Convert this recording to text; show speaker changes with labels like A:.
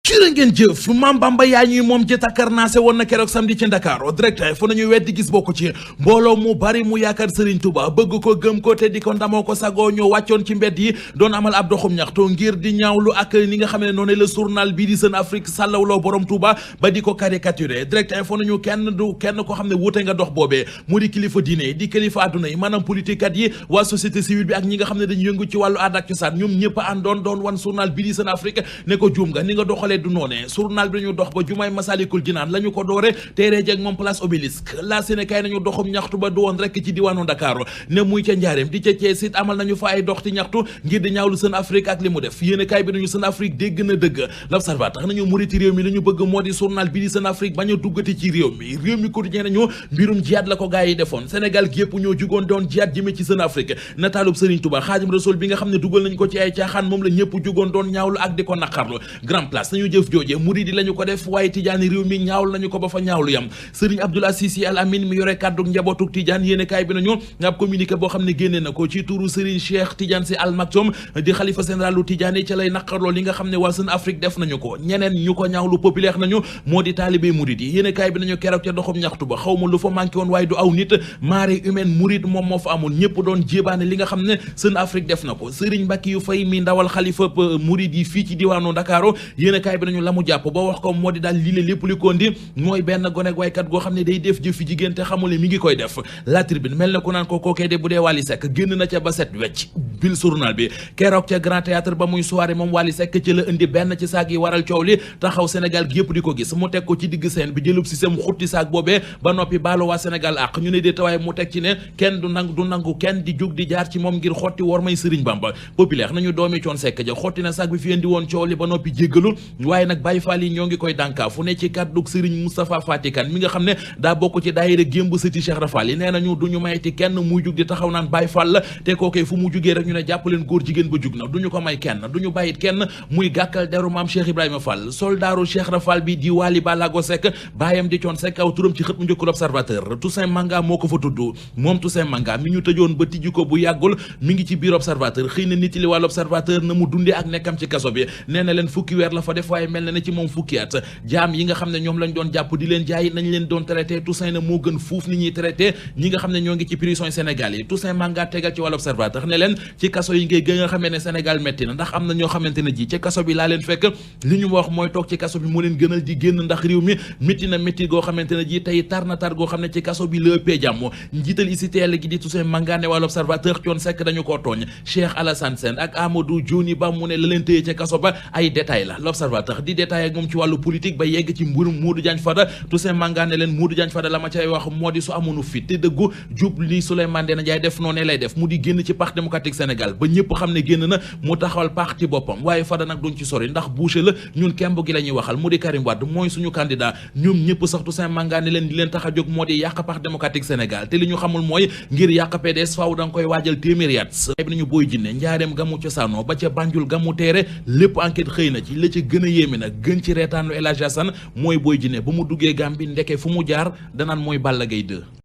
A: jërë ngeen jëf Mame Bamba yaa ñuy moom ci takkarnaase woon na keroog samedi ci Ndakaaru direct fa nañu weddi gis bokku ci mbooloo mu bari mu yaakaar Serigne Touba bëgg ko gëm ko te di ko ndamoo ko sagoo ñoo wàccoon ci mbedd yi doon amal ab doxum ñaxtu ngir di ñaawlu ak ni nga xam ne noonu la journal bii di Jeune Afrique sàllawloo borom Touba ba di ko caricaturé direct fa nañu kenn ko xam ne wuute nga dox boobee mu di kilifa diine di kilifa adduna yi maanaam politique kat yi waa société civile bi ak ñi nga xam ne dañu yëngu ci wàllu aada ak cosaan ñoom ñëpp àndoon doon wan journal bii di Jeune Afrique ne ko juum nga ni nga doxalee du noone journal bi dañu dox ba jumaay Masalikul Jinaan la ñu ko doore teeree jeg moom place Obélisque la Sénégal nañu doxum ñaxtu ba du woon rek ci diwaanu Dakar ne muy ca Njaareem di ca Thiès it amal nañu fa ay dox ci ñaxtu ngir di ñaawlu Jeune Afrique ak li mu def yéene kaay bi nañu Jeune Afrique dégg na dëgg L'Observateur nañu muriti réew mi la ñu bëgg moo di journal bi di Jeune Afrique bañ a duggati ci réew mi quotidien nañu mbirum jihaad la ko gaay yi defoon Sénégal gi yëpp ñoo jugoon doon jihaad jëme ci Jeune Afrique nataalub Serigne Touba Xaadim Rasul bi nga xam ne dugal nañ ko ci ay caaxaan moom la ñëpp jugoon doon ñaawlu ak di ko naqarlu Grand Place nañu jëf jooje di lañu ko def waaye tijaani réew mi ñaawul nañu ko ba fa ñaawlu yam Serigne Abdoul Aziz Sy Al Amine mi yore kàddu njabootuk tijaan yéene kaay bi nañu ab communiqué boo xam ne génne na ko ci turu Serigne Cheikh Tidiane Sy Al Maktoum di xalifa général lu tijaan yi ca lay naqarloo li nga xam ne waa Jeune Afrique def nañu ko ñeneen ñu ko ñaawlu populaire nañu moo di taalibé murid yi yéene kaay bi nañu keroog ca doxum ñaxtu ba xaw ma lu fa manqué woon waaye du aw nit marée humaine murid moom moo fa amoon ñëpp doon jébaane li nga xam ne Jeune Afrique def na ko Serigne Mbackiyou Faye mi ndawal xalifa murid yi fii ci diwaanu Ndakaaru yéene kaay bi nañu la mu jàpp ba wax ko moo di daal lii lépp li ko ndi mooy benn gone waykat goo xam ne day def jëfi jigéen te xamule mi ngi koy def La Tribune mel na ku naan ko kookee de bu dee Wally Seck génn na ca ba set wecc bil journal bi keroog ca Grand Théâtre ba muy soirée moom Wally Seck ci la indi benn ci saag yi waral coow li taxaw Sénégal gi yëpp di ko gis mu teg ko ci digg scène bi jëlub si sem xutti saag boobee ba noppi baalu waa Sénégal ak ñu ne dee tawaay mu teg ci ne kenn du nangu kenn di jug di jaar ci moom ngir xotti war may Serigne Bamba populaire nañu doomi Thione Seck ja xotti na saag bi fi indi woon coow li ba noppi jéggalu waaye nag Baye Fall yi ñoo ngi koy dànkaa fu ne ci kàddug Serigne Moustapha Fatikan mi nga xam ne daa bokk ci daayira gémb sëti Cheikh Rafal yi nee nañu duñu mayti kenn muy jug di taxaw naan Baye Fall la te kookee fu mu jugee rek ñu ne jàpp leen góor jigéen ba jug na duñu ko may kenn duñu bàyyit kenn muy gàkkal deru maam Cheikh Ibrahima Fall soldaaru Cheikh Rafal bi di Wally Ballago Seck baayam di Thione Seck aw turam ci xët mu njëkk L'Observateur Toussaint Manga moo ko fa tudd moom Toussaint Manga mi ñu tëjoon ba tijji ko bu yàggul mi ngi ci biir Observateur xëy na nit li waa L'Observateur na mu dundee ak nekkam ci kaso bi nee na leen fukki weer la fa def waaye mel na ne ci moom fukki at jaam yi nga xam ne ñoom lañ doon jàpp di leen jaay nañ leen doon traité Toussaint na moo gën fuuf ni ñuy traité ñi nga xam ne ñoo ngi ci prison Sénégal yi Toussaint Manga tegal ci wàllu Observateur ne leen ci kaso yi ngay gën nga xamee ne Sénégal metti na ndax am na ñoo xamante ne ji ci kaso bi laa leen fekk li ñu wax mooy toog ci kaso bi moo leen gënal di génn ndax réew mi métti na métti goo xamante ne ji tey tar na tar goo xam ne ci kaso bi la ëppee jàmm njiital ICTL gi di Toussaint Manga ne wàllu Observateur Thione Seck dañu koo tooñ Cheikh Alassane Sène ak Amadou Dioni Ba mu ne la leen tëye ca kaso ba ay détail la L'Observateur di détail ak moom ci wàllu politique ba yegg ci mbirum Modou Diagne Fada Toussaint Manga ne leen Modou Diagne Fada la ma cay wax moo di su amoonu fit te dëggu jub li Souleymane Ndéné Ndiaye def noonu lay def mu di génn ci Parti démocratique Sénégal ba ñëpp xam ne génn na mu taxawal parti boppam waaye Fada nag duñ ci sori ndax boucher la ñun kemb gi la ñuy waxal mu di Karim Wade mooy suñu candidat ñoom ñëpp sax Toussaint Manga ne leen di leen tax a jóg moo di yàq Parti démocratique Sénégal te li ñu xamul mooy ngir yàq PDS faaw da nga koy waajal téeméeri at bi nañu Boy Djiné njaareem gamu cosaanoo ba ca Banjul gamu teere lépp enquête xëy na ci la ca gën a yéeme nag gën ci reetaanu El Hadj Assane mooy Boy Djiné ba mu duggee Gambie ndeke fu mu jaar danaan mooy Balla Gaye 2